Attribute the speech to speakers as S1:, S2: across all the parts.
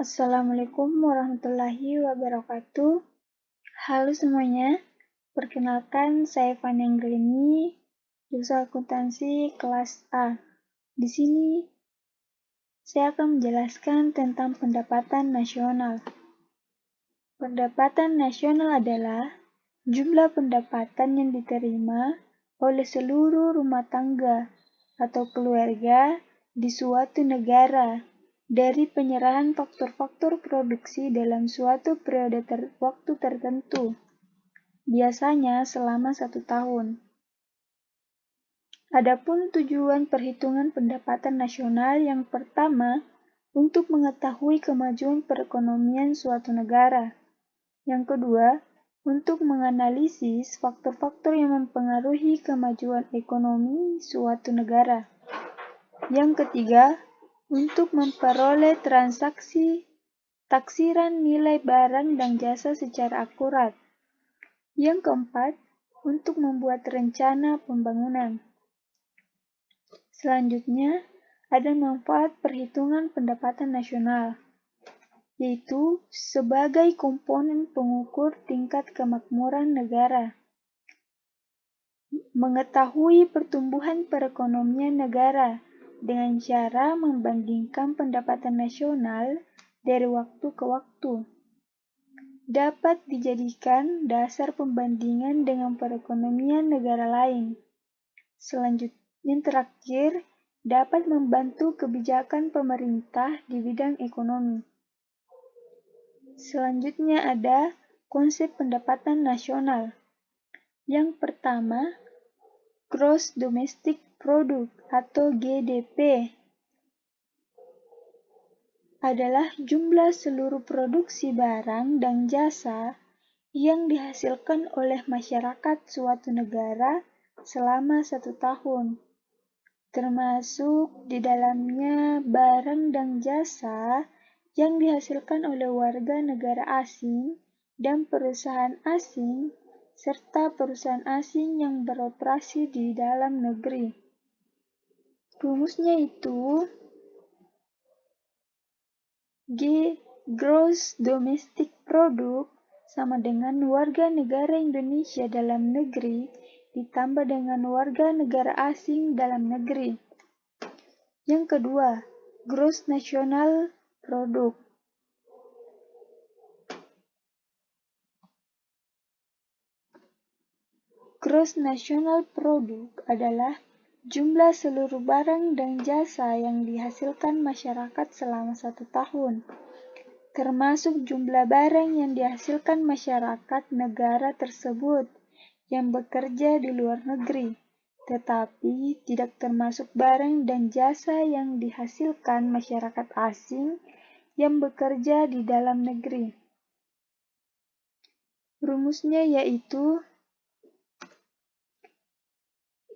S1: Assalamualaikum warahmatullahi wabarakatuh. Halo semuanya, perkenalkan saya Fani Anggelini, jurusan akuntansi kelas A. Di sini saya akan menjelaskan tentang pendapatan nasional. Pendapatan nasional adalah jumlah pendapatan yang diterima oleh seluruh rumah tangga atau keluarga di suatu negara dari penyerahan faktor-faktor produksi dalam suatu periode waktu tertentu, biasanya selama 1 tahun. Adapun tujuan perhitungan pendapatan nasional yang pertama, untuk mengetahui kemajuan perekonomian suatu negara. Yang kedua, untuk menganalisis faktor-faktor yang mempengaruhi kemajuan ekonomi suatu negara. Yang ketiga, untuk memperoleh transaksi taksiran nilai barang dan jasa secara akurat. Yang keempat, untuk membuat rencana pembangunan. Selanjutnya, ada manfaat perhitungan pendapatan nasional, yaitu sebagai komponen pengukur tingkat kemakmuran negara. Mengetahui pertumbuhan perekonomian negara dengan cara membandingkan pendapatan nasional dari waktu ke waktu. Dapat dijadikan dasar pembandingan dengan perekonomian negara lain. Selanjutnya, yang terakhir, dapat membantu kebijakan pemerintah di bidang ekonomi. Selanjutnya ada konsep pendapatan nasional. Yang pertama, Gross Domestic Product atau GDP adalah jumlah seluruh produksi barang dan jasa yang dihasilkan oleh masyarakat suatu negara selama 1 tahun, termasuk di dalamnya barang dan jasa yang dihasilkan oleh warga negara asing dan perusahaan asing serta perusahaan asing yang beroperasi di dalam negeri. Rumusnya itu Gross Domestic Product sama dengan warga negara Indonesia dalam negeri ditambah dengan warga negara asing dalam negeri. Yang kedua, Gross National Product. Gross National Product adalah jumlah seluruh barang dan jasa yang dihasilkan masyarakat selama 1 tahun, termasuk jumlah barang yang dihasilkan masyarakat negara tersebut yang bekerja di luar negeri, tetapi tidak termasuk barang dan jasa yang dihasilkan masyarakat asing yang bekerja di dalam negeri. Rumusnya yaitu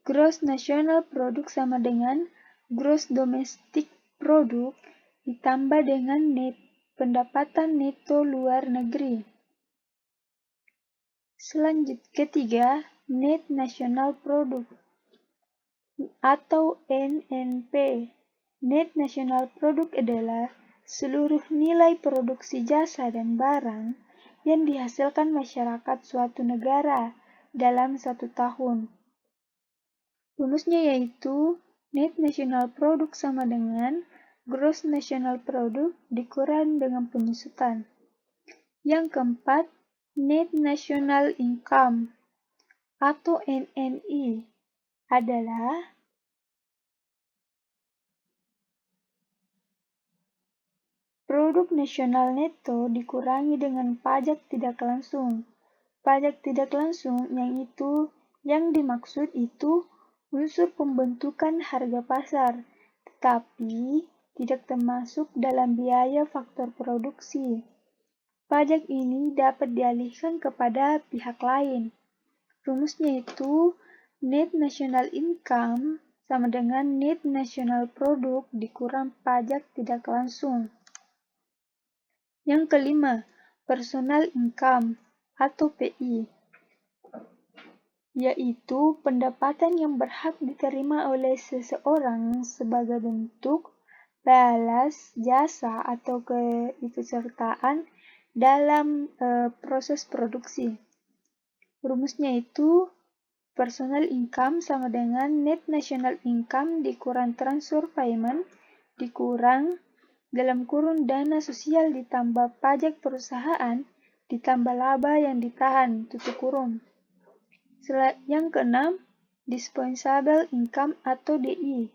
S1: Gross National Product sama dengan Gross Domestic Product ditambah dengan pendapatan neto luar negeri. Selanjutnya ketiga, Net National Product atau NNP. Net National Product adalah seluruh nilai produksi jasa dan barang yang dihasilkan masyarakat suatu negara dalam 1 tahun. Rumusnya yaitu Net National Product sama dengan Gross National Product dikurang dengan penyusutan. Yang keempat, Net National Income atau NNI adalah produk nasional neto dikurangi dengan pajak tidak langsung. Pajak tidak langsung yang dimaksud itu unsur pembentukan harga pasar, tetapi tidak termasuk dalam biaya faktor produksi. Pajak ini dapat dialihkan kepada pihak lain. Rumusnya itu Net National Income sama dengan Net National Product dikurang pajak tidak langsung. Yang kelima, Personal Income atau PI, yaitu pendapatan yang berhak diterima oleh seseorang sebagai bentuk balas jasa atau keikutsertaan dalam proses produksi. Rumusnya itu personal income sama dengan net national income dikurang transfer payment dikurang dalam kurung dana sosial ditambah pajak perusahaan ditambah laba yang ditahan tutup kurung. Yang keenam, dispensable income atau DI,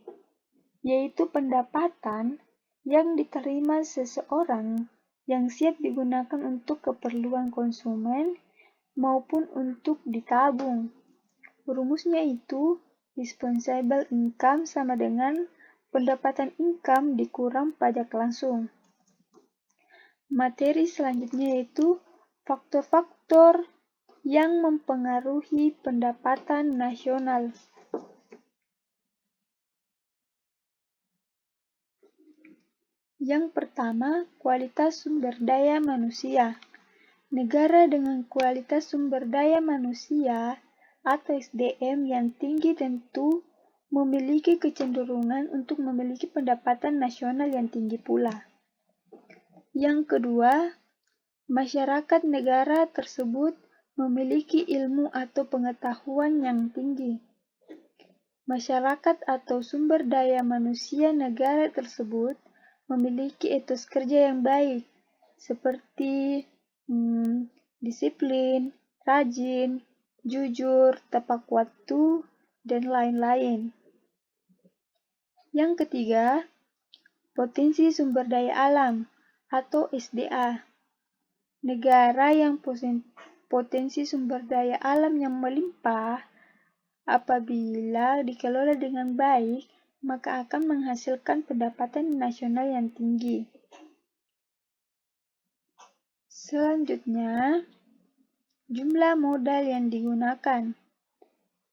S1: yaitu pendapatan yang diterima seseorang yang siap digunakan untuk keperluan konsumen maupun untuk ditabung. Rumusnya itu dispensable income sama dengan pendapatan income dikurang pajak langsung. Materi selanjutnya yaitu faktor-faktor yang mempengaruhi pendapatan nasional. Yang pertama, kualitas sumber daya manusia. Negara dengan kualitas sumber daya manusia atau SDM yang tinggi tentu memiliki kecenderungan untuk memiliki pendapatan nasional yang tinggi pula. Yang kedua, masyarakat negara tersebut memiliki ilmu atau pengetahuan yang tinggi. Masyarakat atau sumber daya manusia negara tersebut memiliki etos kerja yang baik, seperti disiplin, rajin, jujur, tepat waktu, dan lain-lain. Yang ketiga, potensi sumber daya alam atau SDA. Negara yang potensi sumber daya alam yang melimpah apabila dikelola dengan baik, maka akan menghasilkan pendapatan nasional yang tinggi. Selanjutnya, jumlah modal yang digunakan.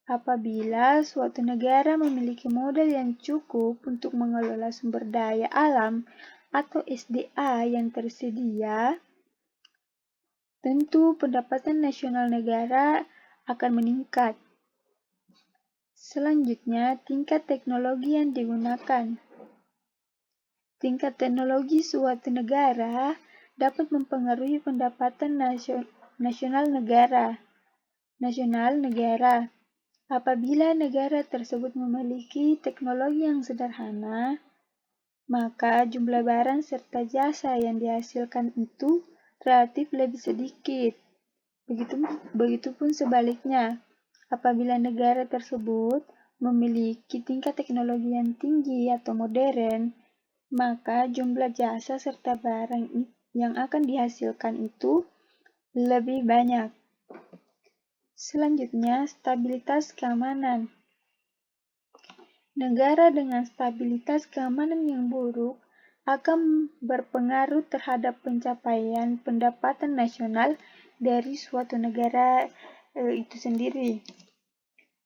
S1: Apabila suatu negara memiliki modal yang cukup untuk mengelola sumber daya alam atau SDA yang tersedia, tentu pendapatan nasional negara akan meningkat. Selanjutnya, tingkat teknologi yang digunakan. Tingkat teknologi suatu negara dapat mempengaruhi pendapatan nasional negara. Apabila negara tersebut memiliki teknologi yang sederhana, maka jumlah barang serta jasa yang dihasilkan itu relatif lebih sedikit. Begitupun sebaliknya, apabila negara tersebut memiliki tingkat teknologi yang tinggi atau modern, maka jumlah jasa serta barang yang akan dihasilkan itu lebih banyak. Selanjutnya, stabilitas keamanan. Negara dengan stabilitas keamanan yang buruk akan berpengaruh terhadap pencapaian pendapatan nasional dari suatu negara itu sendiri.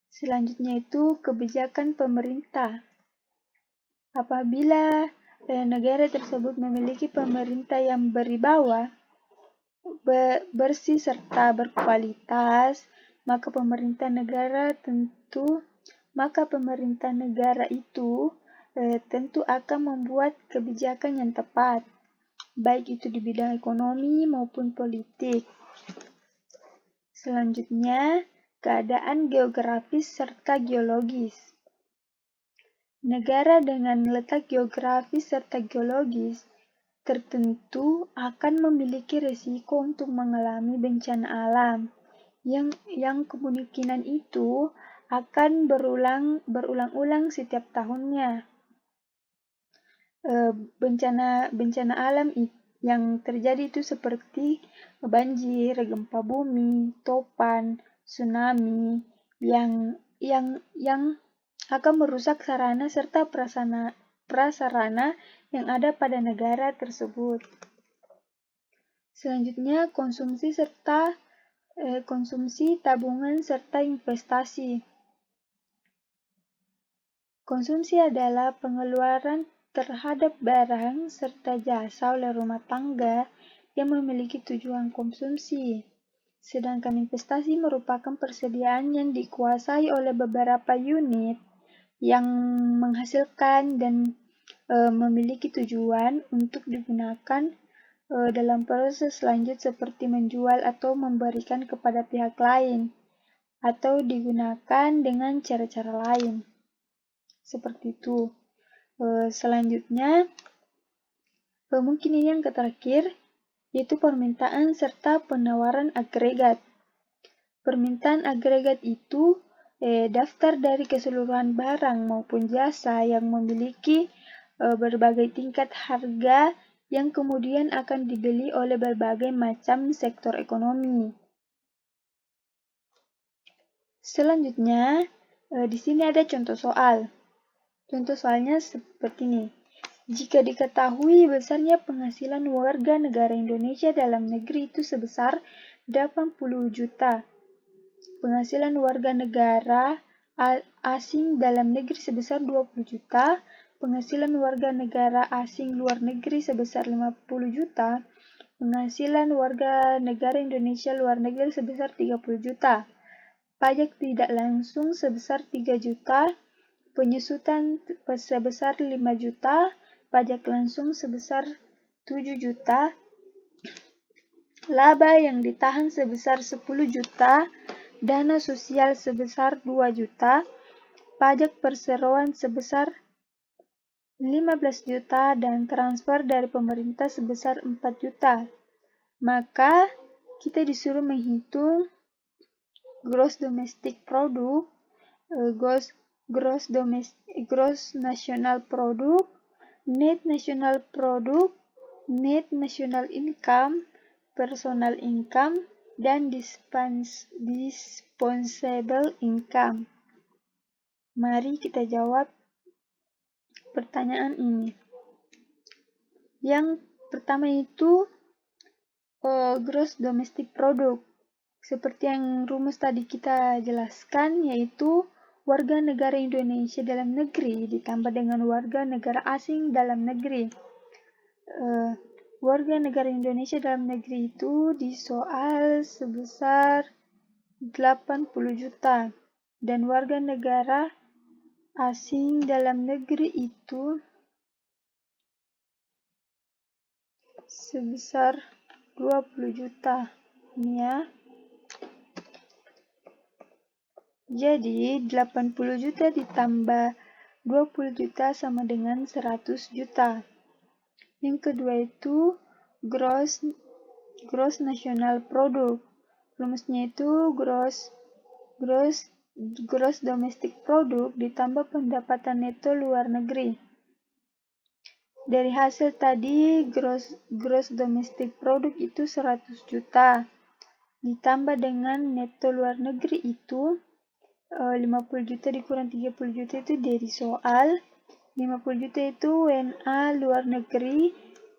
S1: Selanjutnya itu kebijakan pemerintah. Apabila negara tersebut memiliki pemerintah yang berwibawa, bersih serta berkualitas, maka pemerintah negara itu tentu akan membuat kebijakan yang tepat, baik itu di bidang ekonomi maupun politik. Selanjutnya, keadaan geografis serta geologis. Negara dengan letak geografis serta geologis tertentu akan memiliki risiko untuk mengalami bencana alam yang kemungkinan itu akan berulang-ulang setiap tahunnya. Bencana alam yang terjadi itu seperti banjir, gempa bumi, topan, tsunami yang akan merusak sarana serta prasarana yang ada pada negara tersebut. Selanjutnya, konsumsi, tabungan, serta investasi. Konsumsi adalah pengeluaran terhadap barang serta jasa oleh rumah tangga yang memiliki tujuan konsumsi. Sedangkan investasi merupakan persediaan yang dikuasai oleh beberapa unit yang menghasilkan dan memiliki tujuan untuk digunakan dalam proses lanjut seperti menjual atau memberikan kepada pihak lain, atau digunakan dengan cara-cara lain. Seperti itu. Selanjutnya, mungkin ini yang terakhir, yaitu permintaan serta penawaran agregat. Permintaan agregat itu daftar dari keseluruhan barang maupun jasa yang memiliki berbagai tingkat harga yang kemudian akan dibeli oleh berbagai macam sektor ekonomi. Selanjutnya, di sini ada contoh soal. Contoh soalnya seperti ini. Jika diketahui besarnya penghasilan warga negara Indonesia dalam negeri itu sebesar 80 juta, penghasilan warga negara asing dalam negeri sebesar 20 juta, penghasilan warga negara asing luar negeri sebesar 50 juta, penghasilan warga negara Indonesia luar negeri sebesar 30 juta, pajak tidak langsung sebesar 3 juta, penyusutan sebesar 5 juta, pajak langsung sebesar 7 juta, laba yang ditahan sebesar 10 juta, dana sosial sebesar 2 juta, pajak perseroan sebesar 15 juta, dan transfer dari pemerintah sebesar 4 juta. Maka kita disuruh menghitung gross domestic product, gross national product, net national product, net national income, personal income, dan disposable income. Mari kita jawab pertanyaan ini. Yang pertama itu gross domestic product. Seperti yang rumus tadi kita jelaskan, yaitu warga negara Indonesia dalam negeri ditambah dengan warga negara asing dalam negeri. Warga negara Indonesia dalam negeri itu di soal sebesar 80 juta, dan warga negara asing dalam negeri itu sebesar 20 juta. Ini ya. Jadi 80 juta ditambah 20 juta sama dengan 100 juta. Yang kedua itu gross national product. Rumusnya itu gross domestic product ditambah pendapatan neto luar negeri. Dari hasil tadi gross domestic product itu 100 juta. Ditambah dengan neto luar negeri itu 50 juta dikurang 30 juta itu dari soal. 50 juta itu WNA luar negeri,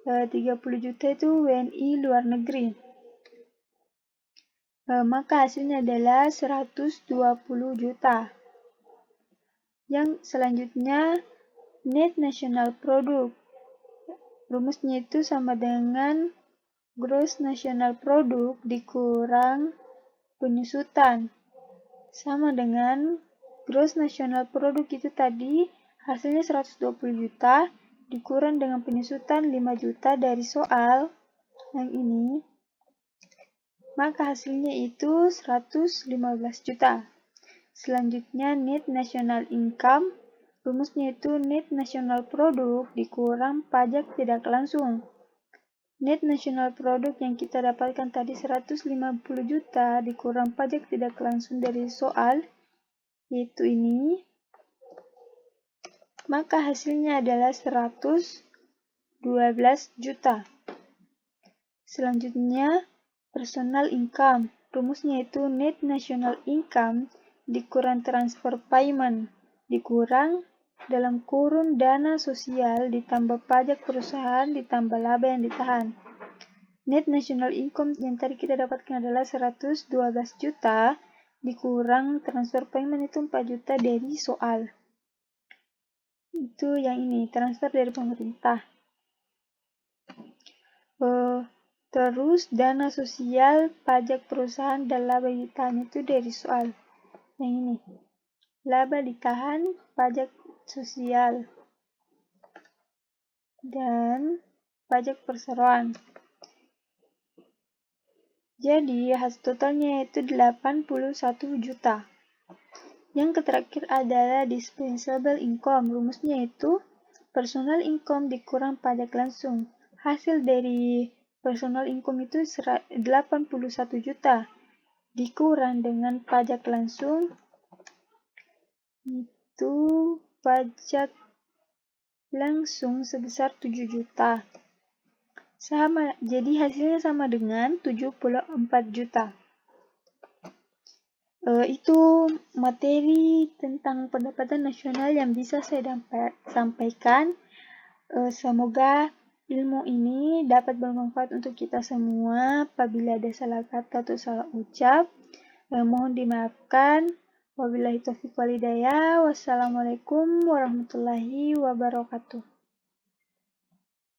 S1: 30 juta itu WNI luar negeri. Maka hasilnya adalah 120 juta. Yang selanjutnya net national product. Rumusnya itu sama dengan gross national product dikurang penyusutan. Sama dengan gross national product itu tadi hasilnya 120 juta dikurang dengan penyusutan 5 juta dari soal yang ini. Maka hasilnya itu 115 juta. Selanjutnya net national income. Rumusnya itu net national product dikurang pajak tidak langsung. Net national product yang kita dapatkan tadi 150 juta dikurang pajak tidak langsung dari soal, yaitu ini. Maka hasilnya adalah 112 juta. Selanjutnya, personal income. Rumusnya itu net national income dikurang transfer payment dikurang dalam kurun dana sosial ditambah pajak perusahaan ditambah laba yang ditahan. Net national income yang tadi kita dapatkan adalah 112 juta dikurang transfer payment itu 4 juta dari soal. Itu yang ini, transfer dari pemerintah. Terus dana sosial, pajak perusahaan, dan laba ditahan itu dari soal. Yang ini, laba ditahan, pajak sosial. dan pajak perseroan. Jadi, hasil totalnya itu 81 juta. Yang terakhir adalah dispensable income. Rumusnya itu personal income dikurang pajak langsung. Hasil dari personal income itu 81 juta. Dikurang dengan pajak langsung, itu pajak langsung sebesar 7 juta. Jadi hasilnya sama dengan 74 juta. Itu materi tentang pendapatan nasional yang bisa saya sampaikan. Semoga ilmu ini dapat bermanfaat untuk kita semua. Apabila ada salah kata atau salah ucap, mohon dimaafkan. Wabillahi taufiq wal hidayah. Wassalamualaikum warahmatullahi wabarakatuh.